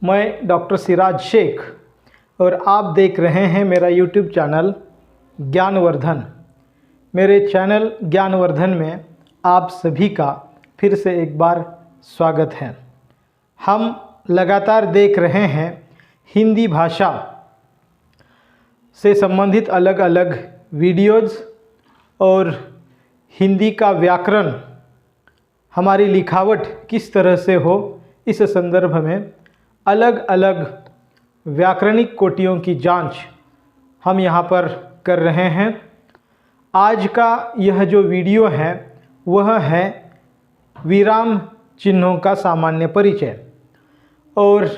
मैं डॉक्टर सिराज शेख और आप देख रहे हैं मेरा यूट्यूब चैनल ज्ञानवर्धन। मेरे चैनल ज्ञानवर्धन में आप सभी का फिर से एक बार स्वागत है। हम लगातार देख रहे हैं हिंदी भाषा से संबंधित अलग अलग वीडियोज़ और हिंदी का व्याकरण, हमारी लिखावट किस तरह से हो, इस संदर्भ में अलग अलग व्याकरणिक कोटियों की जांच हम यहाँ पर कर रहे हैं। आज का यह जो वीडियो है वह है विराम चिन्हों का सामान्य परिचय। और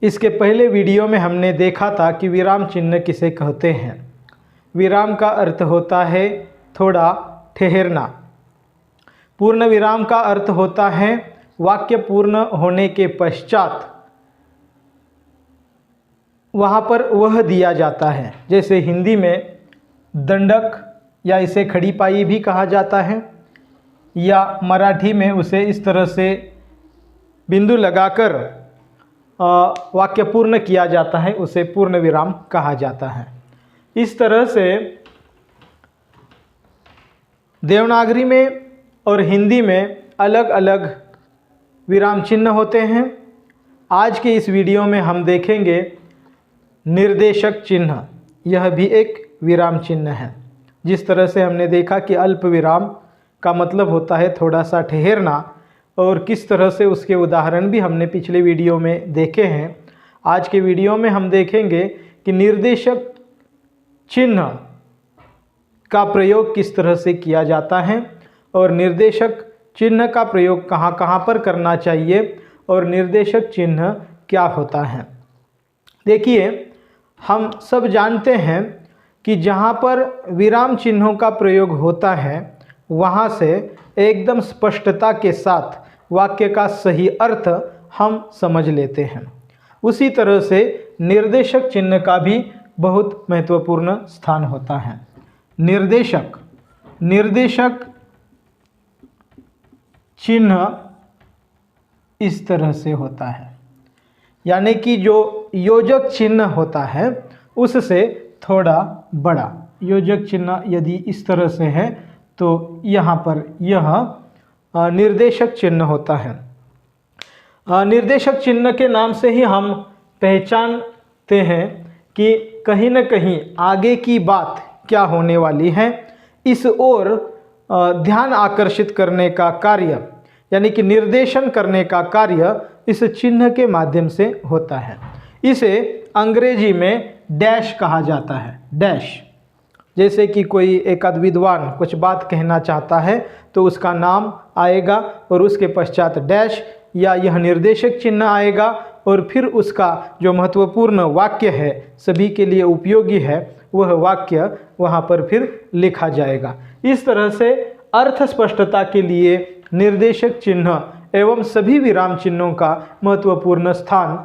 इसके पहले वीडियो में हमने देखा था कि विराम चिन्ह किसे कहते हैं। विराम का अर्थ होता है थोड़ा ठहरना। पूर्ण विराम का अर्थ होता है वाक्य पूर्ण होने के पश्चात वहाँ पर वह दिया जाता है। जैसे हिंदी में दंडक या इसे खड़ी पाई भी कहा जाता है, या मराठी में उसे इस तरह से बिंदु लगाकर वाक्य पूर्ण किया जाता है, उसे पूर्ण विराम कहा जाता है। इस तरह से देवनागरी में और हिंदी में अलग अलग विराम चिन्ह होते हैं। आज के इस वीडियो में हम देखेंगे निर्देशक चिन्ह। यह भी एक विराम चिन्ह है। जिस तरह से हमने देखा कि अल्प विराम का मतलब होता है थोड़ा सा ठहरना, और किस तरह से उसके उदाहरण भी हमने पिछले वीडियो में देखे हैं। आज के वीडियो में हम देखेंगे कि निर्देशक चिन्ह का प्रयोग किस तरह से किया जाता है और निर्देशक चिन्ह का प्रयोग कहाँ कहाँ पर करना चाहिए और निर्देशक चिन्ह क्या होता है। देखिए, हम सब जानते हैं कि जहाँ पर विराम चिन्हों का प्रयोग होता है वहाँ से एकदम स्पष्टता के साथ वाक्य का सही अर्थ हम समझ लेते हैं। उसी तरह से निर्देशक चिन्ह का भी बहुत महत्वपूर्ण स्थान होता है। निर्देशक चिन्ह इस तरह से होता है, यानी कि जो योजक चिन्ह होता है उससे थोड़ा बड़ा। योजक चिन्ह यदि इस तरह से है तो यहाँ पर यह निर्देशक चिन्ह होता है। निर्देशक चिन्ह के नाम से ही हम पहचानते हैं कि कहीं न कहीं आगे की बात क्या होने वाली है, इस ओर ध्यान आकर्षित करने का कार्य, यानी कि निर्देशन करने का कार्य इस चिन्ह के माध्यम से होता है। इसे अंग्रेजी में डैश कहा जाता है। डैश, जैसे कि कोई एक विद्वान कुछ बात कहना चाहता है तो उसका नाम आएगा और उसके पश्चात डैश या यह निर्देशक चिन्ह आएगा, और फिर उसका जो महत्वपूर्ण वाक्य है, सभी के लिए उपयोगी है, वह वाक्य वहाँ पर फिर लिखा जाएगा। इस तरह से अर्थ स्पष्टता के लिए निर्देशक चिन्ह एवं सभी विराम चिन्हों का महत्वपूर्ण स्थान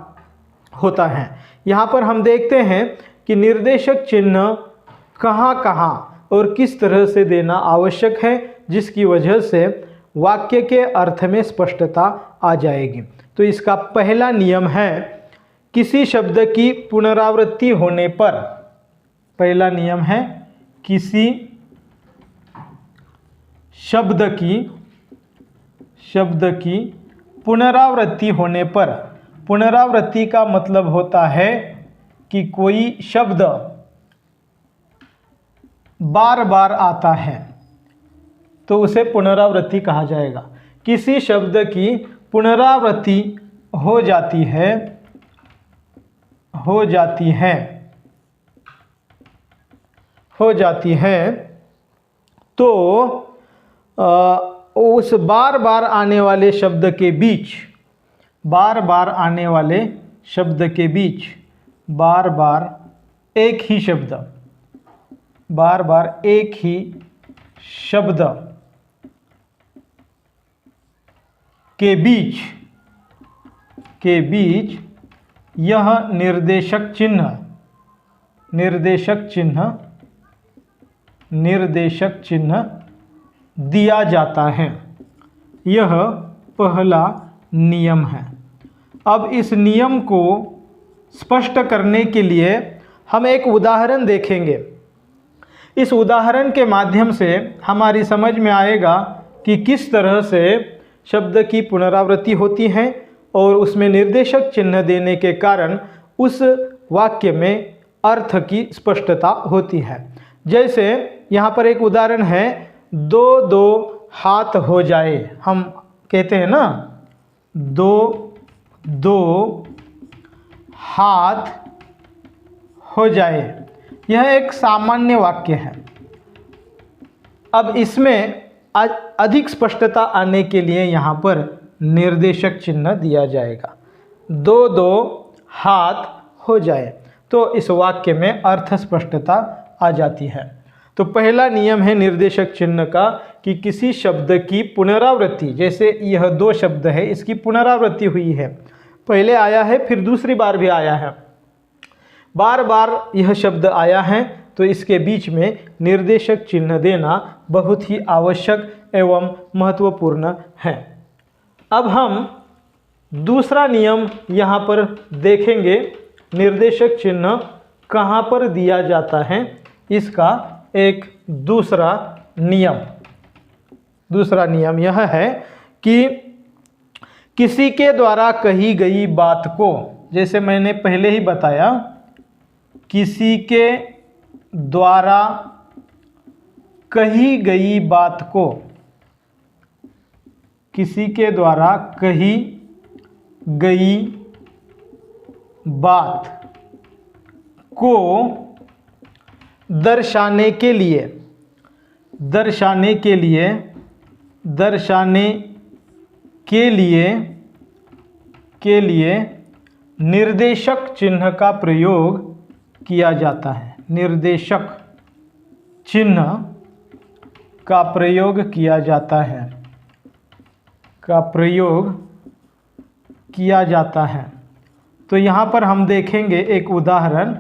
होता है। यहाँ पर हम देखते हैं कि निर्देशक चिन्ह कहाँ कहाँ और किस तरह से देना आवश्यक है, जिसकी वजह से वाक्य के अर्थ में स्पष्टता आ जाएगी। तो इसका पहला नियम है किसी शब्द की पुनरावृत्ति होने पर। पहला नियम है किसी शब्द की पुनरावृत्ति होने पर। पुनरावृत्ति का मतलब होता है कि कोई शब्द बार बार आता है तो उसे पुनरावृत्ति कहा जाएगा। किसी शब्द की पुनरावृत्ति हो जाती है तो उस बार बार आने वाले शब्द के बीच, बार बार एक ही शब्द के बीच यह निर्देशक चिन्ह दिया जाता है। यह पहला नियम है। अब इस नियम को स्पष्ट करने के लिए हम एक उदाहरण देखेंगे। इस उदाहरण के माध्यम से हमारी समझ में आएगा कि किस तरह से शब्द की पुनरावृत्ति होती है और उसमें निर्देशक चिन्ह देने के कारण उस वाक्य में अर्थ की स्पष्टता होती है। जैसे यहाँ पर एक उदाहरण है, दो दो हाथ हो जाए। हम कहते हैं ना, दो दो हाथ हो जाए। यह एक सामान्य वाक्य है। अब इसमें अधिक स्पष्टता आने के लिए यहाँ पर निर्देशक चिन्ह दिया जाएगा। दो दो हाथ हो जाए, तो इस वाक्य में अर्थ स्पष्टता आ जाती है। तो पहला नियम है निर्देशक चिन्ह का कि किसी शब्द की पुनरावृत्ति, जैसे यह दो शब्द है, इसकी पुनरावृत्ति हुई है, पहले आया है फिर दूसरी बार भी आया है, बार बार यह शब्द आया है, तो इसके बीच में निर्देशक चिन्ह देना बहुत ही आवश्यक एवं महत्वपूर्ण है। अब हम दूसरा नियम यहाँ पर देखेंगे, निर्देशक चिन्ह कहाँ पर दिया जाता है, इसका एक दूसरा नियम यह है कि किसी के द्वारा कही गई बात को, जैसे मैंने पहले ही बताया, किसी के द्वारा कही गई बात को, किसी के द्वारा कही गई बात को दर्शाने के लिए निर्देशक चिन्ह का प्रयोग किया जाता है। निर्देशक चिन्ह का प्रयोग किया जाता है। तो यहाँ पर हम देखेंगे एक उदाहरण।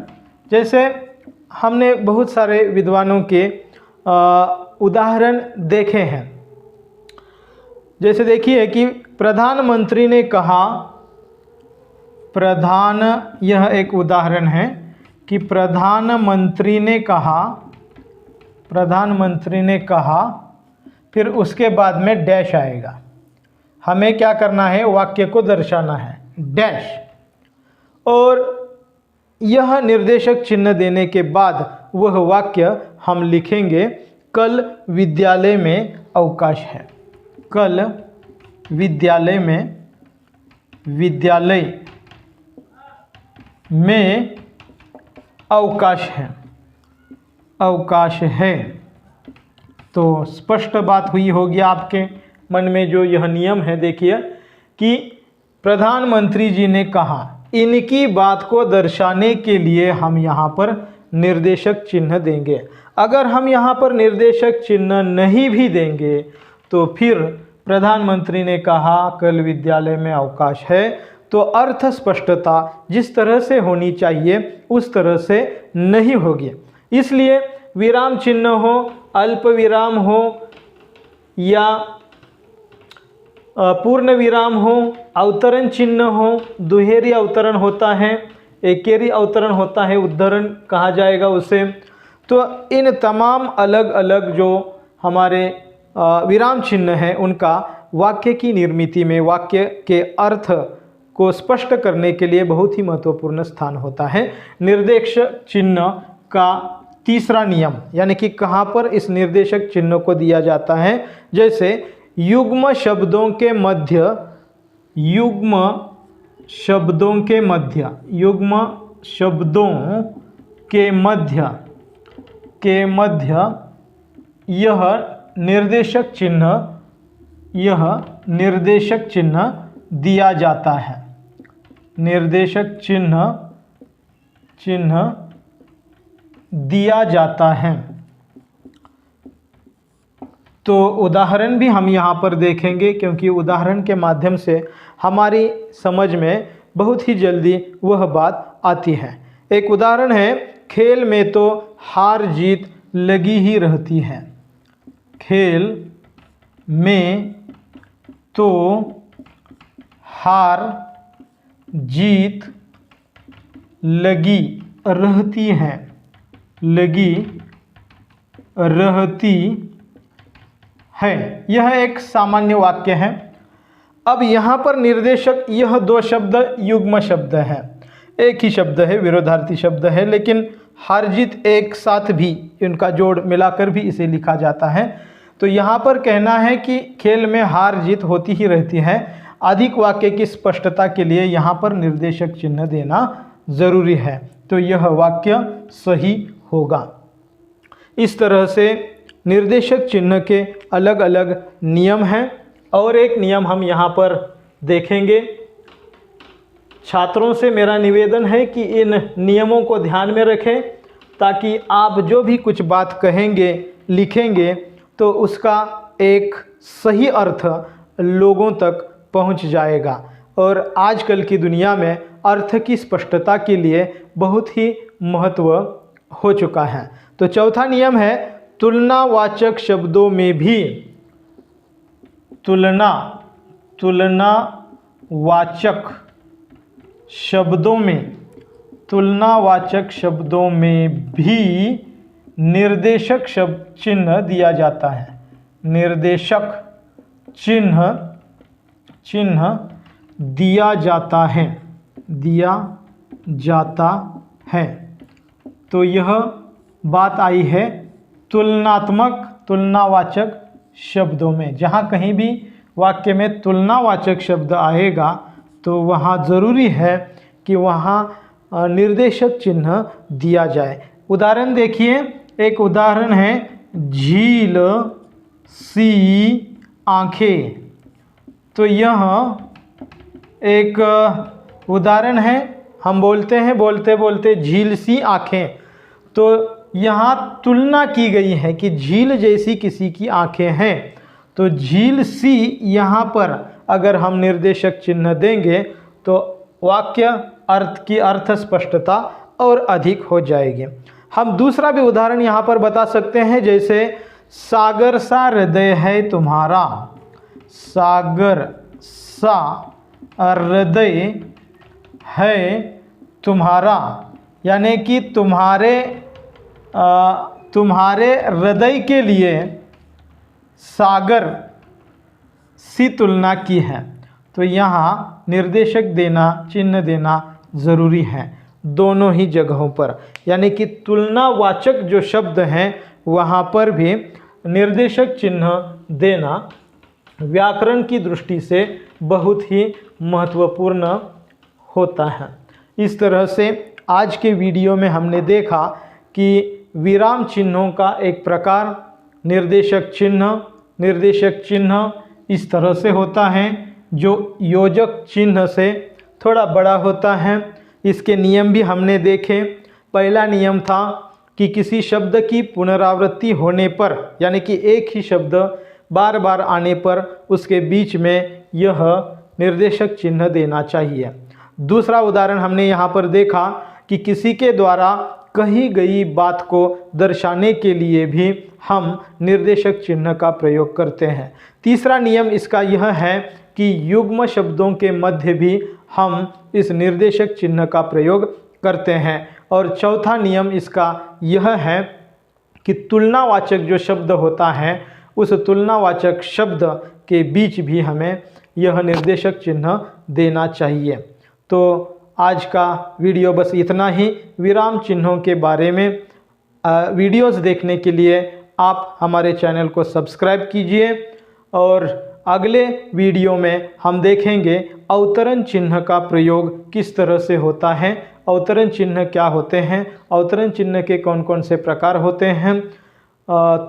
जैसे हमने बहुत सारे विद्वानों के उदाहरण देखे हैं। जैसे देखिए कि प्रधानमंत्री ने कहा, यह एक उदाहरण है कि प्रधानमंत्री ने कहा, फिर उसके बाद में डैश आएगा। हमें क्या करना है, वाक्य को दर्शाना है, डैश। और यह निर्देशक चिन्ह देने के बाद वह वाक्य हम लिखेंगे, कल विद्यालय में अवकाश है। कल विद्यालय में अवकाश है। तो स्पष्ट बात हुई होगी आपके मन में जो यह नियम है। देखिए कि प्रधानमंत्री जी ने कहा, इनकी बात को दर्शाने के लिए हम यहाँ पर निर्देशक चिन्ह देंगे। अगर हम यहाँ पर निर्देशक चिन्ह नहीं भी देंगे तो फिर प्रधानमंत्री ने कहा कल विद्यालय में अवकाश है, तो अर्थ स्पष्टता जिस तरह से होनी चाहिए उस तरह से नहीं होगी। इसलिए विराम चिन्ह हो, अल्प विराम हो या पूर्ण विराम हो, अवतरण चिन्ह हो, दुहेरी अवतरण होता है, एकेरी अवतरण होता है, उद्धरण कहा जाएगा उसे। तो इन तमाम अलग अलग जो हमारे विराम चिन्ह हैं उनका वाक्य की निर्मिति में, वाक्य के अर्थ को स्पष्ट करने के लिए बहुत ही महत्वपूर्ण स्थान होता है। निर्देशक चिन्ह का तीसरा नियम, यानी कि कहाँ पर इस निर्देशक चिन्ह को दिया जाता है। जैसे युग्म शब्दों के मध्य यह निर्देशक चिन्ह दिया जाता है। निर्देशक चिन्ह दिया जाता है। तो उदाहरण भी हम यहाँ पर देखेंगे, क्योंकि उदाहरण के माध्यम से हमारी समझ में बहुत ही जल्दी वह बात आती है। एक उदाहरण है, खेल में तो हार जीत लगी ही रहती है। खेल में तो हार जीत लगी रहती है, लगी रहती है। यह एक सामान्य वाक्य है। अब यहाँ पर निर्देशक, यह दो शब्द युग्म शब्द हैं, एक ही शब्द है, विरोधार्थी शब्द है, लेकिन हार जीत एक साथ भी इनका जोड़ मिलाकर भी इसे लिखा जाता है। तो यहाँ पर कहना है कि खेल में हार जीत होती ही रहती है। अधिक वाक्य की स्पष्टता के लिए यहाँ पर निर्देशक चिन्ह देना ज़रूरी है, तो यह वाक्य सही होगा। इस तरह से निर्देशक चिन्ह के अलग अलग नियम हैं और एक नियम हम यहाँ पर देखेंगे। छात्रों से मेरा निवेदन है कि इन नियमों को ध्यान में रखें ताकि आप जो भी कुछ बात कहेंगे, लिखेंगे, तो उसका एक सही अर्थ लोगों तक पहुंच जाएगा। और आजकल की दुनिया में अर्थ की स्पष्टता के लिए बहुत ही महत्व हो चुका है। तो चौथा नियम है तुलनावाचक शब्दों में भी, तुलनावाचक शब्दों में भी निर्देशक शब्द चिन्ह दिया जाता है, निर्देशक चिन्ह दिया जाता है। तो यह बात आई है तुलनावाचक शब्दों में। जहाँ कहीं भी वाक्य में तुलनावाचक शब्द आएगा तो वहाँ ज़रूरी है कि वहाँ निर्देशक चिन्ह दिया जाए। उदाहरण देखिए, एक उदाहरण है झील सी आँखें। तो यह एक उदाहरण है। हम बोलते हैं बोलते बोलते झील सी आँखें, तो यहाँ तुलना की गई है कि झील जैसी किसी की आँखें हैं। तो झील सी यहाँ पर अगर हम निर्देशक चिन्ह देंगे तो वाक्य अर्थ की अर्थ स्पष्टता और अधिक हो जाएगी। हम दूसरा भी उदाहरण यहाँ पर बता सकते हैं, जैसे सागर सा हृदय है तुम्हारा, सागर सा हृदय है तुम्हारा, यानी कि तुम्हारे हृदय के लिए सागर सी तुलना की है। तो यहाँ निर्देशक देना, चिन्ह देना ज़रूरी है दोनों ही जगहों पर, यानी कि तुलनावाचक जो शब्द हैं वहाँ पर भी निर्देशक चिन्ह देना व्याकरण की दृष्टि से बहुत ही महत्वपूर्ण होता है। इस तरह से आज के वीडियो में हमने देखा कि विराम चिन्हों का एक प्रकार निर्देशक चिन्ह इस तरह से होता है जो योजक चिन्ह से थोड़ा बड़ा होता है। इसके नियम भी हमने देखे। पहला नियम था कि किसी शब्द की पुनरावृत्ति होने पर, यानी कि एक ही शब्द बार बार आने पर उसके बीच में यह निर्देशक चिन्ह देना चाहिए। दूसरा उदाहरण हमने यहाँ पर देखा कि किसी के द्वारा कही गई बात को दर्शाने के लिए भी हम निर्देशक चिन्ह का प्रयोग करते हैं। तीसरा नियम इसका यह है कि युग्म शब्दों के मध्य भी हम इस निर्देशक चिन्ह का प्रयोग करते हैं। और चौथा नियम इसका यह है कि तुलनावाचक जो शब्द होता है उस तुलनावाचक शब्द के बीच भी हमें यह निर्देशक चिन्ह देना चाहिए। तो आज का वीडियो बस इतना ही। विराम चिन्हों के बारे में वीडियोस देखने के लिए आप हमारे चैनल को सब्सक्राइब कीजिए और अगले वीडियो में हम देखेंगे अवतरण चिन्ह का प्रयोग किस तरह से होता है, अवतरण चिन्ह क्या होते हैं, अवतरण चिन्ह के कौन कौन से प्रकार होते हैं।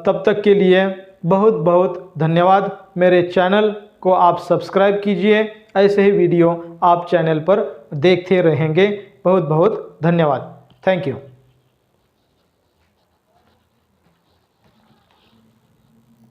तब तक के लिए बहुत बहुत धन्यवाद। मेरे चैनल को आप सब्सक्राइब कीजिए, ऐसे ही वीडियो आप चैनल पर देखते रहेंगे। बहुत बहुत धन्यवाद। Thank you.